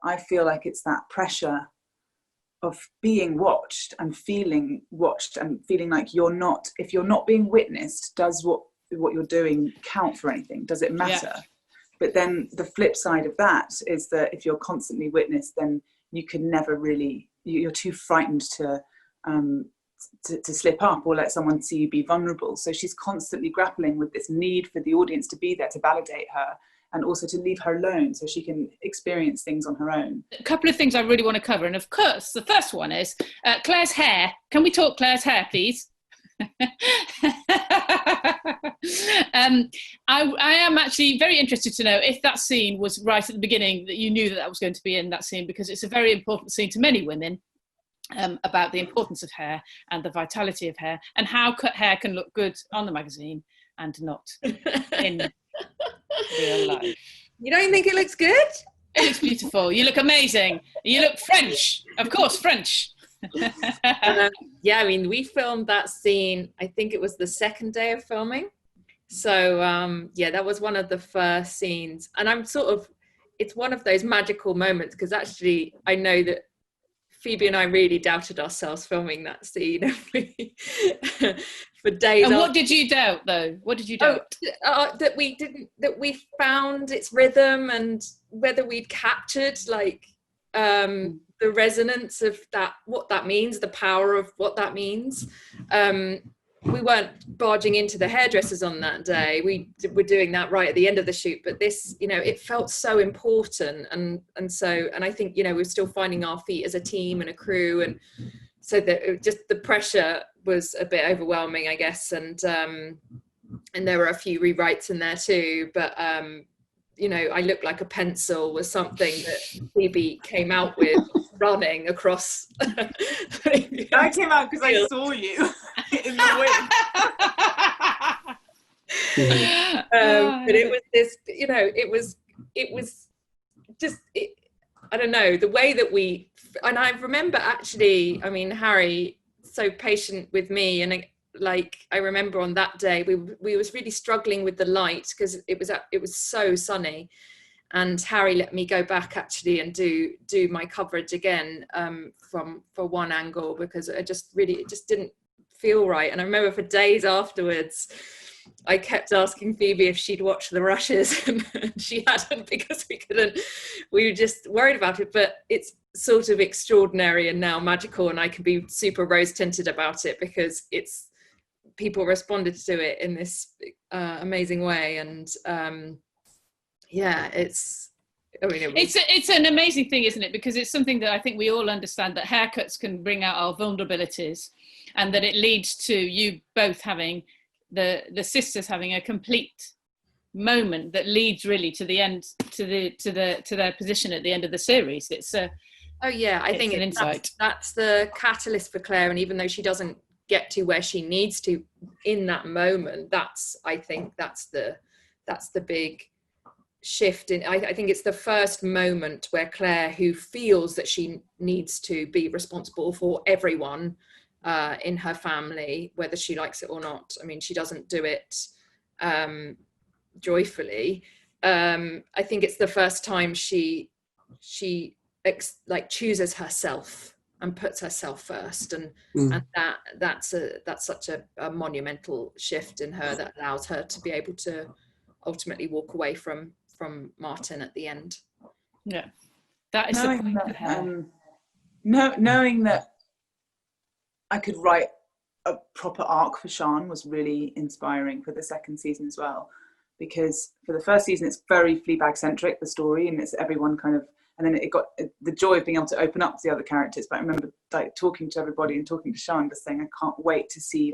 I feel like it's that pressure of being watched and feeling watched and feeling like if you're not being witnessed, does what you're doing count for anything? Does it matter? Yeah. But then the flip side of that is that if you're constantly witnessed, then you can never really, you're too frightened to slip up or let someone see you be vulnerable. So she's constantly grappling with this need for the audience to be there to validate her, and also to leave her alone so she can experience things on her own. A couple of things I really want to cover. And of course, the first one is Claire's hair. Can we talk Claire's hair, please? I am actually very interested to know if that scene was right at the beginning, that you knew that was going to be in that scene, because it's a very important scene to many women, about the importance of hair and the vitality of hair, and how hair can look good on the magazine and not in real life. You don't think it looks good? It looks beautiful. You look amazing. You look French. Of course, French. Yeah, I mean, we filmed that scene, I think it was the second day of filming. So, yeah, that was one of the first scenes. And it's one of those magical moments, because actually I know that Phoebe and I really doubted ourselves filming that scene for days. And what did you doubt, though? What did you doubt? That we found its rhythm, and whether we'd captured the resonance of that, what that means, the power of what that means. We weren't barging into the hairdressers on that day. We were doing that right at the end of the shoot, but this, it felt so important. And I think, we're still finding our feet as a team and a crew. And so that just the pressure was a bit overwhelming, I guess. And there were a few rewrites in there too, but, I looked like a pencil was something that Phoebe came out with running across. I came out because I saw you in the wind. But it was this, it was just, I don't know, the way that and I remember actually, Harry, so patient with me, and I remember on that day we was really struggling with the light, because it was so sunny, and Harry let me go back actually and do my coverage again for one angle, because it just didn't feel right. And I remember for days afterwards I kept asking Phoebe if she'd watched the rushes, and she hadn't, because we were just worried about it. But it's sort of extraordinary and now magical, and I can be super rose tinted about it, because people responded to it in this amazing way. And it's an amazing thing, isn't it? Because it's something that I think we all understand, that haircuts can bring out our vulnerabilities, and that it leads to you both having the sisters having a complete moment that leads really to the end, to their position at the end of the series. I think an insight. That's the catalyst for Claire, and even though she doesn't get to where she needs to in that moment, I think that's the big shift in. I think it's the first moment where Claire, who feels that she needs to be responsible for everyone in her family, whether she likes it or not. She doesn't do it joyfully. I think it's the first time she chooses herself and puts herself first, and that's such a monumental shift in her that allows her to be able to ultimately walk away from Martin at the end. Yeah, that is knowing that I could write a proper arc for Sian was really inspiring for the second season as well, because for the first season it's very Fleabag centric, the story, and it's everyone kind of, and then it got the joy of being able to open up to the other characters. But I remember talking to everybody and talking to Sian, just saying, I can't wait to see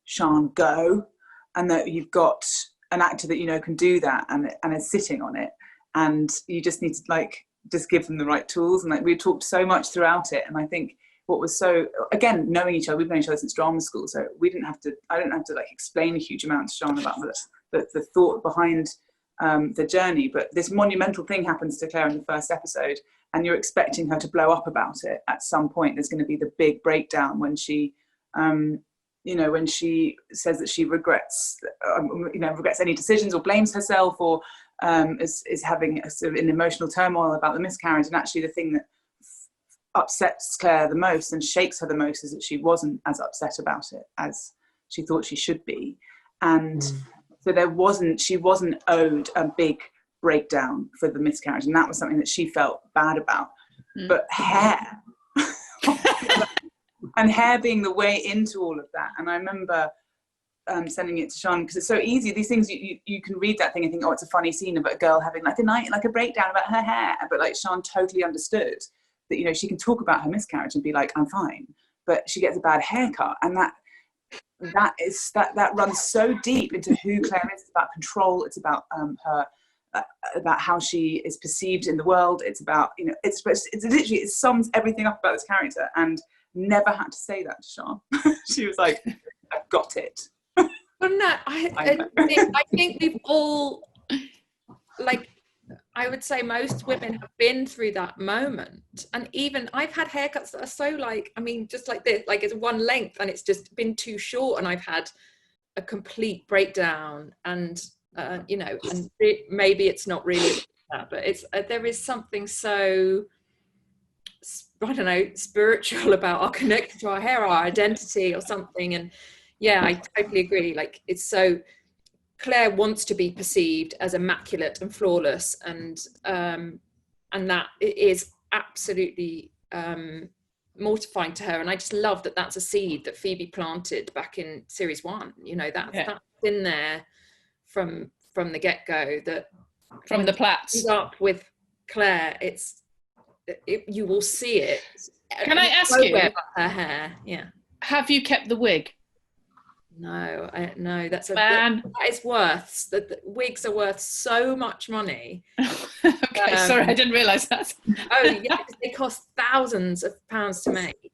Sian go, and that you've got an actor that can do that and is sitting on it, and you just need to just give them the right tools. And we talked so much throughout it, and I think what was so, again, knowing each other, we've known each other since drama school, so I didn't have to explain a huge amount to Sian about the thought behind the journey. But this monumental thing happens to Claire in the first episode, and you're expecting her to blow up about it at some point. There's going to be the big breakdown when she when she says that she regrets any decisions, or blames herself, or is having a sort of an emotional turmoil about the miscarriage, and actually the thing that upsets Claire the most and shakes her the most is that she wasn't as upset about it as she thought she should be. And so she wasn't owed a big breakdown for the miscarriage, and that was something that she felt bad about. But hair and hair being the way into all of that. And I remember sending it to Sian, because it's so easy, these things you can read that thing and think, oh, it's a funny scene about a girl having like a breakdown about her hair, but like Sian totally understood that, you know, she can talk about her miscarriage and be like, I'm fine, but she gets a bad haircut, and that runs so deep into who Claire is. It's about control, it's about her about how she is perceived in the world, it's about, you know, it's literally, it sums everything up about this character. And never had to say that to Sian. She was like, I've got it. Well, no, I think we've all, like, I would say most women have been through that moment. And even I've had haircuts that are so like, I mean, just like this, like it's one length and it's just been too short, and I've had a complete breakdown. And you know, and maybe it's not really that, but it's there is something so, I don't know, spiritual about our connection to our hair, our identity or something. And yeah, I totally agree. Like, it's so, Claire wants to be perceived as immaculate and flawless, and that it is absolutely mortifying to her. And I just love that that's a seed that Phoebe planted back in series 1. You know, that's in there from the get-go, that from the Platts up with Claire, you will see it. Can I ask you about her hair? Yeah. Have you kept the wig? No, no, that's a Man. that is worth, the wigs are worth so much money. Okay, sorry, I didn't realise that. Oh yeah, they cost thousands of pounds to make.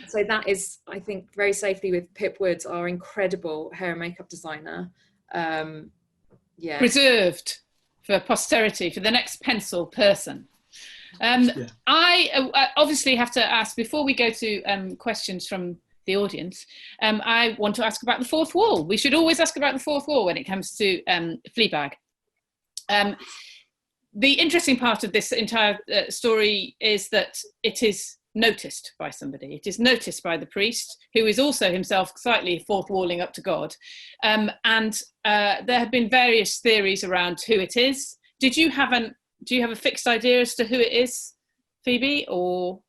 So that is, I think, very safely with Pip Woods, our incredible hair and makeup designer. Preserved for posterity, for the next pencil person. I obviously have to ask, before we go to questions from the audience, I want to ask about the fourth wall. We should always ask about the fourth wall when it comes to Fleabag. The interesting part of this entire story is that it is noticed by somebody. It is noticed by the priest, who is also himself slightly fourth walling up to God. And there have been various theories around who it is. Do you have a fixed idea as to who it is, Phoebe, or?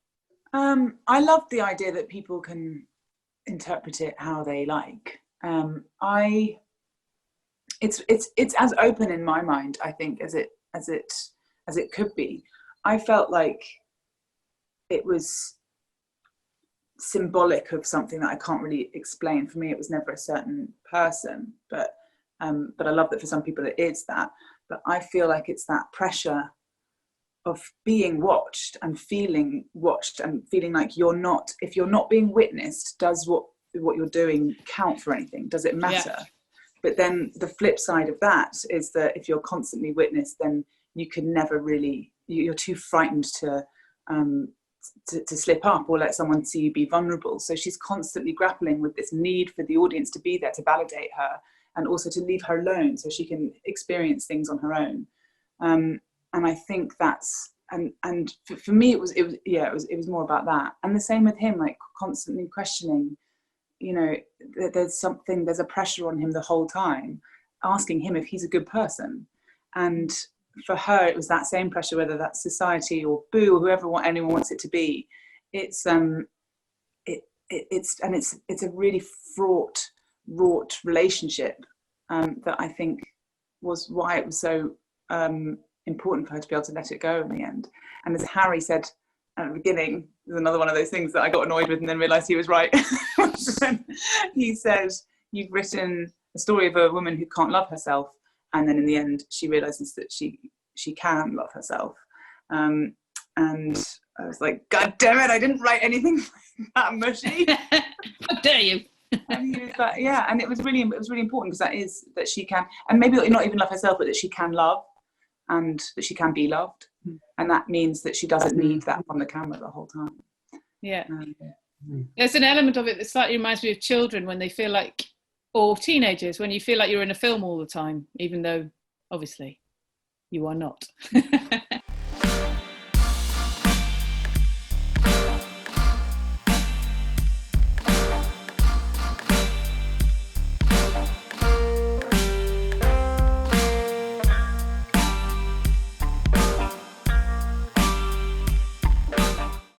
I love the idea that people can interpret it how they like. It's as open in my mind, I think, as it could be. I felt like it was symbolic of something that I can't really explain. For me, it was never a certain person, but I love that for some people it is that. But I feel like it's that pressure of being watched and feeling like if you're not being witnessed, does what you're doing count for anything? Does it matter? Yeah. But then the flip side of that is that if you're constantly witnessed, then you can never really, you're too frightened to slip up or let someone see you be vulnerable. So she's constantly grappling with this need for the audience to be there to validate her, and also to leave her alone so she can experience things on her own. And I think that's, and for me it was more about that. And the same with him, like constantly questioning, you know, there's a pressure on him the whole time, asking him if he's a good person. And for her, it was that same pressure, whether that's society or Boo or whoever anyone wants it to be. It's a really fraught relationship that I think was why it was so important for her to be able to let it go in the end. And as Harry said at the beginning, there's another one of those things that I got annoyed with and then realised he was right. He said, you've written a story of a woman who can't love herself, and then in the end she realises that she can love herself. And I was like, God damn it, I didn't write anything that mushy. How dare you? And it was really important, because that she can, and maybe not even love herself, but that she can love, and that she can be loved. And that means that she doesn't need that from the camera the whole time. Yeah. There's an element of it that slightly reminds me of children when they feel like, or teenagers, when you feel like you're in a film all the time, even though obviously you are not.